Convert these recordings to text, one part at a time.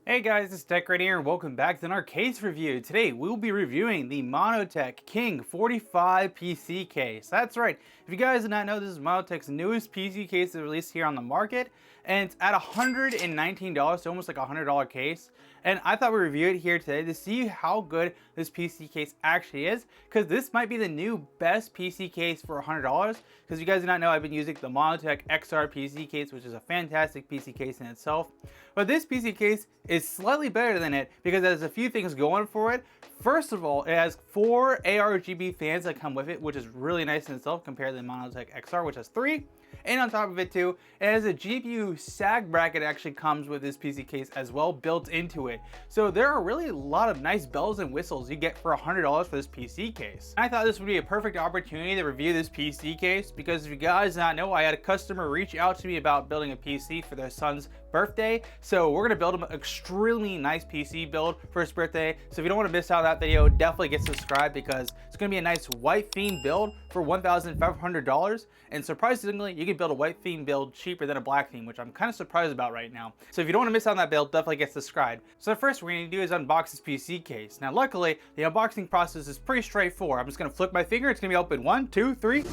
Hey guys, it's Tech right here and welcome back to our case review. Today we'll be reviewing the Montech King 45 PC case. That's right, if you guys did not know, this is Montech's newest PC case that's released here on the market, and it's at $119, so almost like a $100 case. And I thought we'd review it here today to see how good this PC case actually is, because this might be the new best PC case for $100. Because you guys do not know, I've been using the Montech XR PC case, which is a fantastic PC case in itself. But this PC case is slightly better than it because it has a few things going for it. First of all, it has 4 ARGB fans that come with it, which is really nice in itself compared to the Montech XR, which has 3. And on top of it too, it has a GPU sag bracket that actually comes with this PC case as well, built into it. So there are really a lot of nice bells and whistles you get for $100 for this PC case. I thought this would be a perfect opportunity to review this PC case because if you guys do not know, I had a customer reach out to me about building a PC for their son's birthday. So we're gonna build him an extremely nice PC build for his birthday. So if you don't want to miss out on that video, definitely get subscribed because it's gonna be a nice white theme build for $1,500. And surprisingly, you can build a white theme build cheaper than a black theme, which I'm kind of surprised about right now. So if you don't want to miss out on that build, definitely get subscribed. So the first we're going to do is unbox this PC case. Now luckily, the unboxing process is pretty straightforward. I'm just going to flick my finger, it's going to be open 1, 2, 3.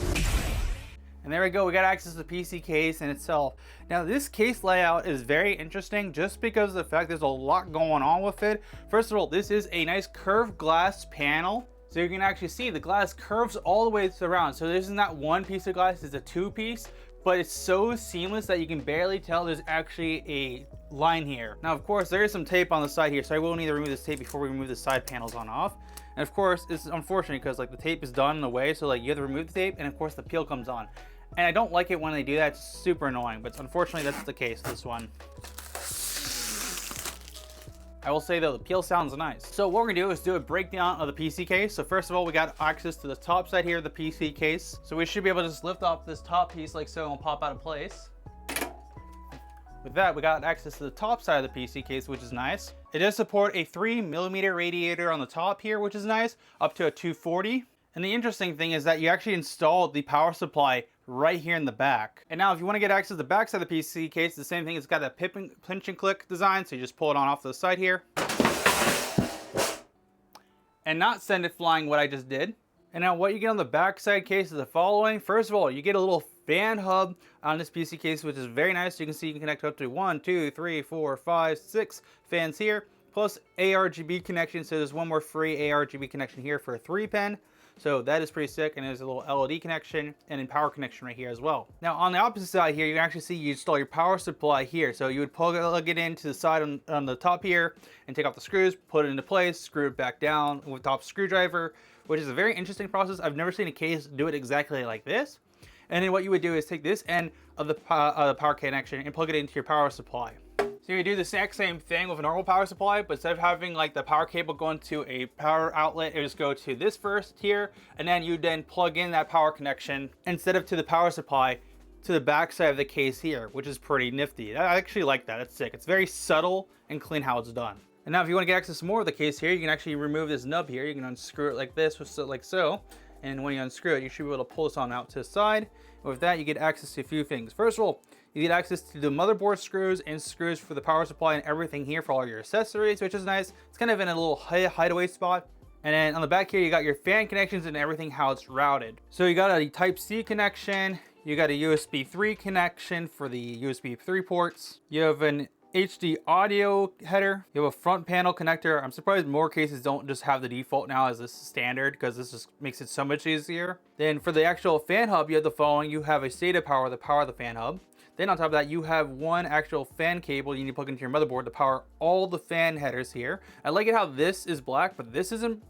And there we go, we got access to the PC case in itself. Now this case layout is very interesting just because of the fact there's a lot going on with it. First of all, this is a nice curved glass panel. So you can actually see the glass curves all the way around. So this is not one piece of glass, it's a 2-piece, but it's so seamless that you can barely tell there's actually a line here. Now, of course, there is some tape on the side here, so I will need to remove this tape before we remove the side panels on off. And of course, it's unfortunate because like the tape is done in the way, so like you have to remove the tape, and of course the peel comes on. And I don't like it when they do that, it's super annoying, but unfortunately that's the case, this one. I will say though, the peel sounds nice. So what we're gonna do is do a breakdown of the PC case. So first of all, we got access to the top side here of the PC case. So we should be able to just lift off this top piece like so and pop out of place. With that, we got access to the top side of the PC case, which is nice. It does support a 3mm radiator on the top here, which is nice, up to a 240. And the interesting thing is that you actually installed the power supply right here in the back. And now if you want to get access to the back side of the PC case, the same thing, it's got that pinch and click design, so you just pull it on off to the side here. And not send it flying what I just did. And now what you get on the back side case is the following. First of all, you get a little fan hub on this PC case, which is very nice. You can see you can connect up to 1, 2, 3, 4, 5, 6 fans here, plus ARGB connection. So there's one more free ARGB connection here for a 3-pin. So that is pretty sick, and there's a little LED connection and a power connection right here as well. Now on the opposite side here, you can actually see you install your power supply here. So you would plug it into the side on the top here and take off the screws, put it into place, screw it back down with top screwdriver, which is a very interesting process. I've never seen a case do it exactly like this. And then what you would do is take this end of the power connection and plug it into your power supply. So you do the exact same thing with a normal power supply, but instead of having like the power cable going to a power outlet, it just go to this first here, and then you then plug in that power connection instead of to the power supply to the back side of the case here, which is pretty nifty. I actually like that, it's sick. It's very subtle and clean how it's done. And now if you want to get access to more of the case here, you can actually remove this nub here. You can unscrew it like this, like so. And when you unscrew it, you should be able to pull this on out to the side. And with that, you get access to a few things. First of all, you get access to the motherboard screws and screws for the power supply and everything here for all your accessories, which is nice. It's kind of in a little hideaway spot. And then on the back here, you got your fan connections and everything, how it's routed. So you got a Type-C connection. You got a USB 3 connection for the USB 3 ports. You have an HD audio header. You have a front panel connector. I'm surprised more cases don't just have the default now as this standard, because this just makes it so much easier. Then for the actual fan hub, you have the following. You have a SATA power to power the fan hub. Then on top of that, you have one actual fan cable you need to plug into your motherboard to power all the fan headers here. I like it how this is black, but this isn't.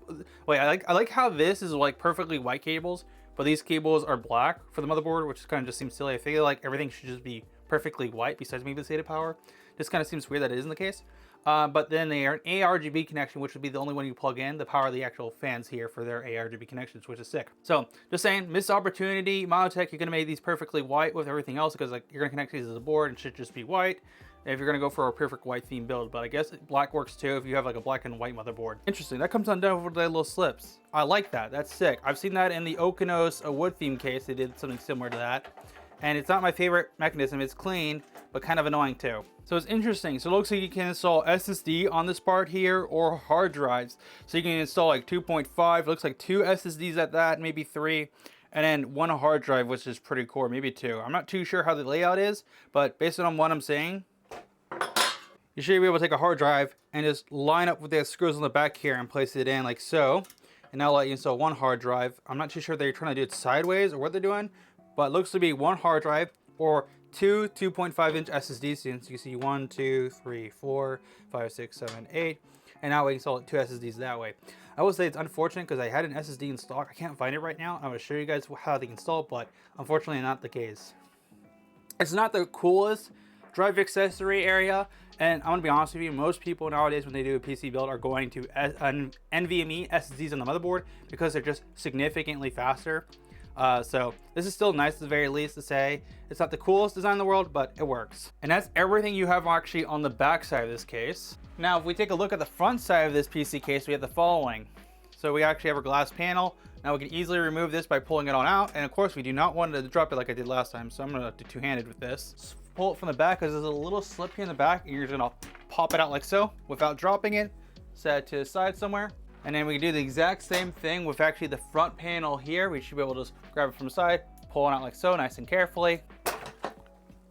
Wait, I like how this is like perfectly white cables, but these cables are black for the motherboard, which kind of just seems silly. I feel like everything should just be perfectly white besides maybe the SATA power. This kind of seems weird that it isn't the case. But then they are an ARGB connection, which would be the only one you plug in to power the actual fans here for their ARGB connections, which is sick. So just saying, missed opportunity. Montech, you're gonna make these perfectly white with everything else because like you're gonna connect these to the board and should just be white if you're gonna go for a perfect white theme build. But I guess black works too if you have like a black and white motherboard. Interesting, that comes undone with the little slips. I like that, that's sick. I've seen that in the Okanos, a wood theme case. They did something similar to that. And it's not my favorite mechanism. It's clean, but kind of annoying too. So it's interesting. So it looks like you can install SSD on this part here or hard drives. So you can install like 2.5, looks like 2 SSDs at that, maybe 3. And then 1 hard drive, which is pretty cool, maybe 2. I'm not too sure how the layout is, but based on what I'm saying, you should be able to take a hard drive and just line up with the screws on the back here and place it in like so. And now let you install 1 hard drive. I'm not too sure they're trying to do it sideways or what they're doing, but it looks to be 1 hard drive or 2 2.5-inch SSDs. So you can see 1, 2, 3, 4, 5, 6, 7, 8. And now we can install 2 SSDs that way. I will say it's unfortunate because I had an SSD in stock. I can't find it right now. I'm going to show you guys how they install it, but unfortunately not the case. It's not the coolest drive accessory area. And I'm going to be honest with you, most people nowadays when they do a PC build are going to NVMe SSDs on the motherboard because they're just significantly faster. So this is still nice at the very least to say. It's not the coolest design in the world, but it works. And that's everything you have actually on the back side of this case. Now, if we take a look at the front side of this PC case, we have the following. So we actually have a glass panel. Now we can easily remove this by pulling it on out. And of course, we do not want to drop it like I did last time. So I'm going to do two-handed with this. Just pull it from the back because there's a little slip here in the back. And you're just going to pop it out like so without dropping it. Set it to the side somewhere. And then we can do the exact same thing with actually the front panel here. We should be able to just grab it from the side, pull it out like so, nice and carefully.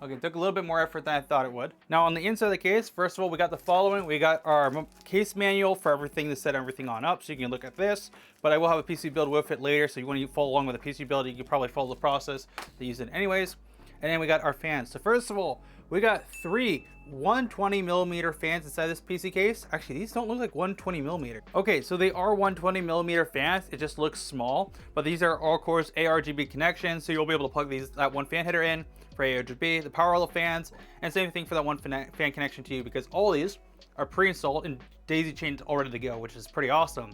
Okay, it took a little bit more effort than I thought it would. Now on the inside of the case, first of all, we got the following. We got our case manual for everything to set everything on up. So you can look at this, but I will have a PC build with it later. So you want to follow along with a PC build, you can probably follow the process to use it anyways. And then we got our fans. So first of all, we got 3 120mm fans inside this PC case. Actually, these don't look like 120mm. Okay, so they are 120mm fans. It just looks small, but these are all course ARGB connections. So you'll be able to plug that one fan header in for ARGB, the power level fans, and same thing for that one fan connection too, because all these are pre-installed and daisy chained all ready to go, which is pretty awesome.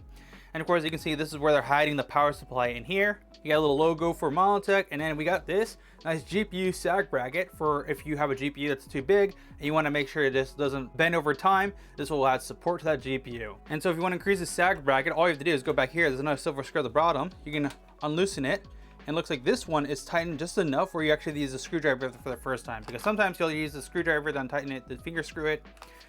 And of course, you can see this is where they're hiding the power supply in here. You got a little logo for Montech, and then we got this nice GPU sag bracket for if you have a GPU that's too big and you want to make sure this doesn't bend over time. This will add support to that GPU. And so if you want to increase the sag bracket, all you have to do is go back here. There's another silver screw at the bottom. You can unloosen it. And it looks like this one is tightened just enough where you actually use a screwdriver for the first time. Because sometimes you'll use the screwdriver, then tighten it, then finger screw it.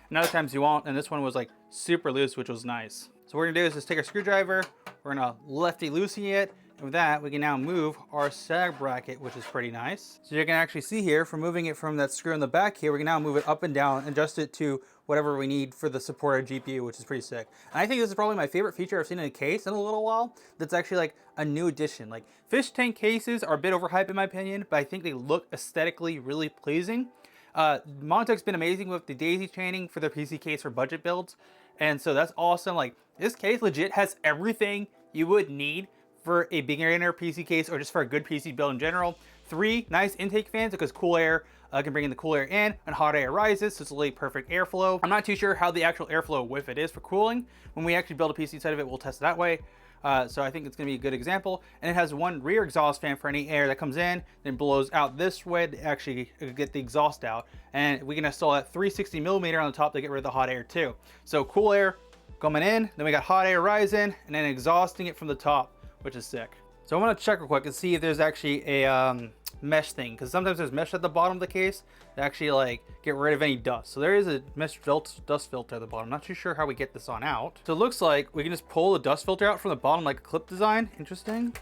And other times you won't. And this one was like super loose, which was nice. So what we're gonna do is just take our screwdriver, we're gonna lefty loosen it, and with that, we can now move our sag bracket, which is pretty nice. So you can actually see here, from moving it from that screw in the back here, we can now move it up and down, adjust it to whatever we need for the supported GPU, which is pretty sick. And I think this is probably my favorite feature I've seen in a case in a little while, that's actually like a new addition. Like fish tank cases are a bit overhyped in my opinion, but I think they look aesthetically really pleasing. Montech's been amazing with the daisy chaining for their PC case for budget builds. And so that's awesome. Like this case legit has everything you would need for a beginner PC case or just for a good PC build in general. 3 nice intake fans because cool air can bring in the cool air in and hot air rises, so it's really perfect airflow. I'm not too sure how the actual airflow with it is for cooling. When we actually build a PC side of it, we'll test it that way. So I think it's going to be a good example. And it has one rear exhaust fan for any air that comes in, then blows out this way to actually get the exhaust out. And we can install that 360mm on the top to get rid of the hot air too. So cool air coming in, then we got hot air rising, and then exhausting it from the top, which is sick. So I want to check real quick and see if there's actually a mesh thing, because sometimes there's mesh at the bottom of the case to actually like get rid of any dust. So there is a mesh dust filter at the bottom. Not too sure how we get this on out. So it looks like we can just pull the dust filter out from the bottom like a clip design. Interesting.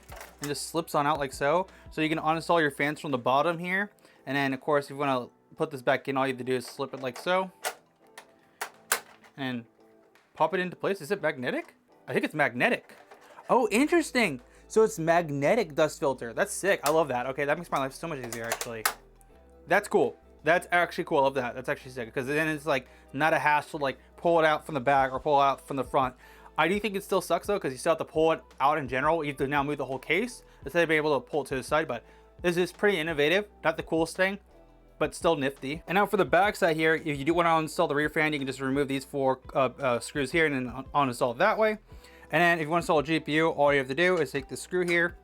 And just slips on out like so. So you can uninstall your fans from the bottom here. And then of course, if you want to put this back in, all you have to do is slip it like so. And pop it into place. Is it magnetic? I think it's magnetic. Oh, interesting. So it's magnetic dust filter. That's sick. I love that. Okay, that makes my life so much easier actually. That's cool. That's actually cool. I love that. That's actually sick because then it's like not a hassle to like pull it out from the back or pull it out from the front. I do think it still sucks though because you still have to pull it out in general. You have to now move the whole case instead of being able to pull it to the side. But this is pretty innovative. Not the coolest thing, but still nifty. And now for the back side here, if you do want to install the rear fan, you can just remove these 4 screws here and then uninstall it that way. And then if you want to install a GPU, all you have to do is take the screw here,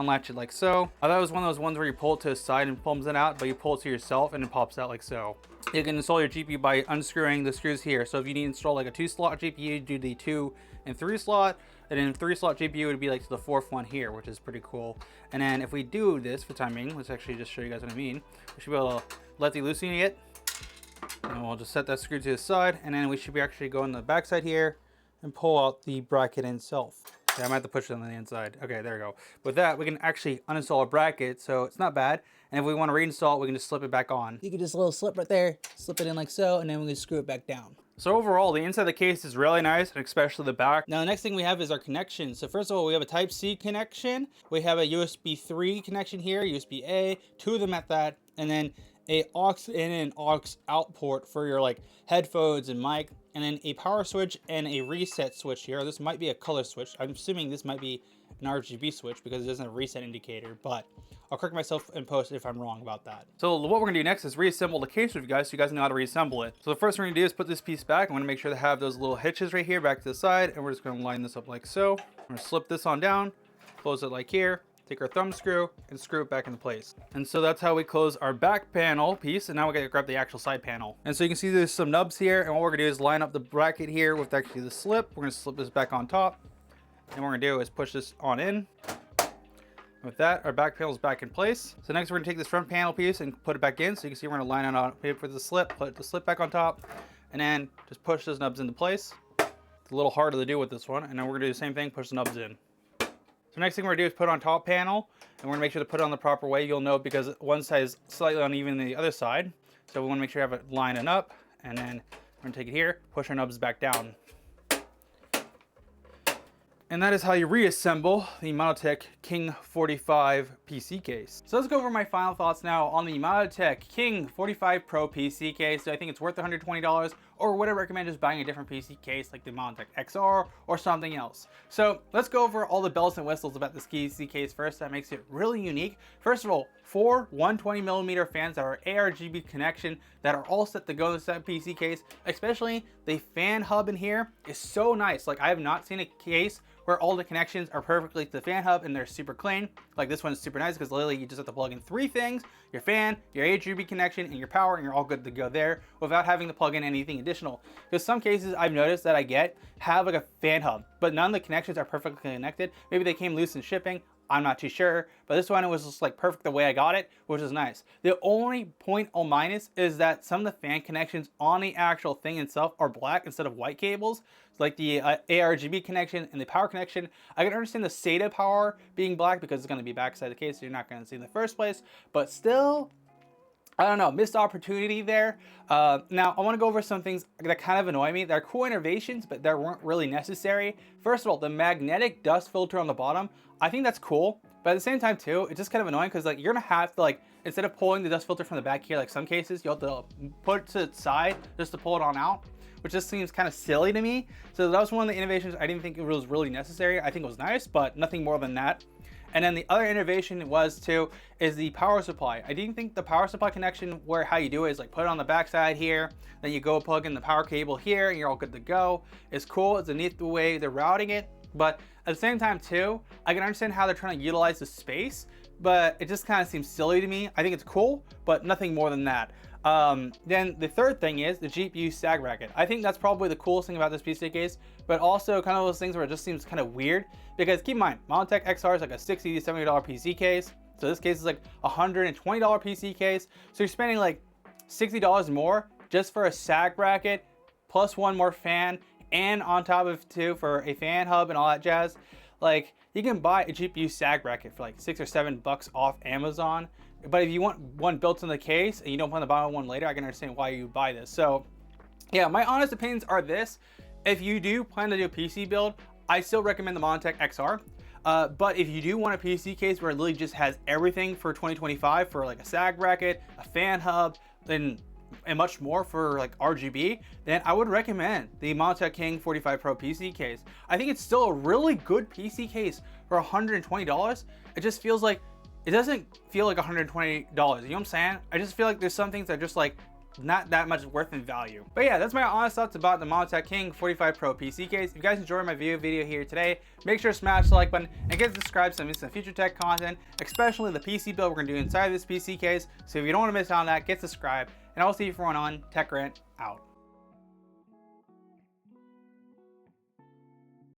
unlatch it like so. I thought it was one of those ones where you pull it to the side and pulls it out, but you pull it to yourself and it pops out like so. You can install your GPU by unscrewing the screws here. So if you need to install like a 2-slot GPU, do the 2 and 3 slot, and then 3-slot GPU would be like to the 4th one here, which is pretty cool. And then if we do this for timing, let's actually just show you guys what I mean. We should be able to let the loosen it, and we'll just set that screw to the side, and then we should be actually go on the back side here and pull out the bracket itself. Yeah, I might have to push it on the inside. Okay, there we go. With that, we can actually uninstall a bracket, so it's not bad. And if we want to reinstall it, we can just slip it back on. You can just a little slip right there, slip it in like so, and then we can screw it back down. So overall, the inside of the case is really nice, and especially the back. Now, the next thing we have is our connection. So first of all, we have a Type-C connection. We have a USB 3 connection here, USB A, 2 of them at that, and then a aux in and aux out port for your like headphones and mic, and then a power switch and a reset switch here. This might be a color switch. I'm assuming this might be an RGB switch because it doesn't have a reset indicator, but I'll correct myself in post if I'm wrong about that. So what we're gonna do next is reassemble the case with you guys so you guys know how to reassemble it. So the first thing we're gonna do is put this piece back. I'm gonna make sure to have those little hitches right here back to the side, and we're just gonna line this up like so. I'm gonna slip this on down, close it like here, take our thumb screw and screw it back into place. And so that's how we close our back panel piece. And now we're gonna grab the actual side panel. And so you can see there's some nubs here, and what we're gonna do is line up the bracket here with actually the slip. We're gonna slip this back on top. And what we're gonna do is push this on in. With that, our back panel is back in place. So next we're gonna take this front panel piece and put it back in. So you can see we're gonna line it on for the slip, put the slip back on top, and then just push those nubs into place. It's a little harder to do with this one. And then we're gonna do the same thing, push the nubs in. So next thing we're gonna do is put on top panel, and we're gonna make sure to put it on the proper way. You'll know because one side is slightly uneven than the other side. So we wanna make sure you have it lining up, and then we're gonna take it here, push our nubs back down. And that is how you reassemble the Montech King 45 PC case. So let's go over my final thoughts now on the Montech King 45 Pro PC case. Do I think it's worth $120, or would I recommend just buying a different PC case like the Montech XR or something else? So let's go over all the bells and whistles about this PC case first that makes it really unique. First of all, 4 120mm fans that are ARGB connection that are all set to go in this PC case, especially the fan hub in here is so nice. Like, I have not seen a case where all the connections are perfectly to the fan hub and they're super clean. Like, this one is super nice because literally you just have to plug in 3 things: your fan, your ARGB connection, and your power, and you're all good to go there without having to plug in anything additional. Because some cases I've noticed that I get have like a fan hub, but none of the connections are perfectly connected. Maybe they came loose in shipping, I'm not too sure, but this one, it was just like perfect the way I got it, which is nice. The only point or minus is that some of the fan connections on the actual thing itself are black instead of white cables. So like the ARGB connection and the power connection, I can understand the SATA power being black because it's going to be backside the case, so you're not going to see in the first place, but still, I don't know, missed opportunity there. Now, I want to go over some things that kind of annoy me. They're cool innovations, but they weren't really necessary. First of all, the magnetic dust filter on the bottom, I think that's cool. But at the same time, too, it's just kind of annoying because like you're going to have to, like, instead of pulling the dust filter from the back here, like some cases, you'll have to put it to the side just to pull it on out, which just seems kind of silly to me. So that was one of the innovations I didn't think it was really necessary. I think it was nice, but nothing more than that. And then the other innovation is the power supply. I didn't think the power supply connection, where how you do it is like put it on the back side here, then you go plug in the power cable here and you're all good to go. It's cool, it's a neat way they're routing it, but at the same time too, I can understand how they're trying to utilize the space, but it just kind of seems silly to me. I think it's cool, but nothing more than that. Then the third thing is the GPU sag bracket. I think that's probably the coolest thing about this PC case, but also kind of those things where it just seems kind of weird, because keep in mind, Montech XR is like a $60 to $70 PC case. So this case is like a $120 PC case. So you're spending like $60 more just for a sag bracket, plus one more fan, and on top of it too for a fan hub and all that jazz. Like, you can buy a GPU sag bracket for like $6 or $7 off Amazon. But if you want one built in the case and you don't plan to buy one later, I can understand why you buy this. So yeah, my honest opinions are this. If you do plan to do a PC build, I still recommend the Montech XR. But if you do want a PC case where it literally just has everything for 2025 for like a sag bracket, a fan hub, and much more for like RGB, then I would recommend the Montech King 45 Pro PC case. I think it's still a really good PC case for $120. It just feels like, it doesn't feel like $120. You know what I'm saying? I just feel like there's some things that are just like not that much worth in value. But yeah, that's my honest thoughts about the Montech King 45 Pro PC case. If you guys enjoyed my video here today, make sure to smash the like button and get subscribed so you miss some future tech content, especially the PC build we're gonna do inside this PC case. So if you don't want to miss out on that, get subscribed, and I'll see you for one on Tech Rant out.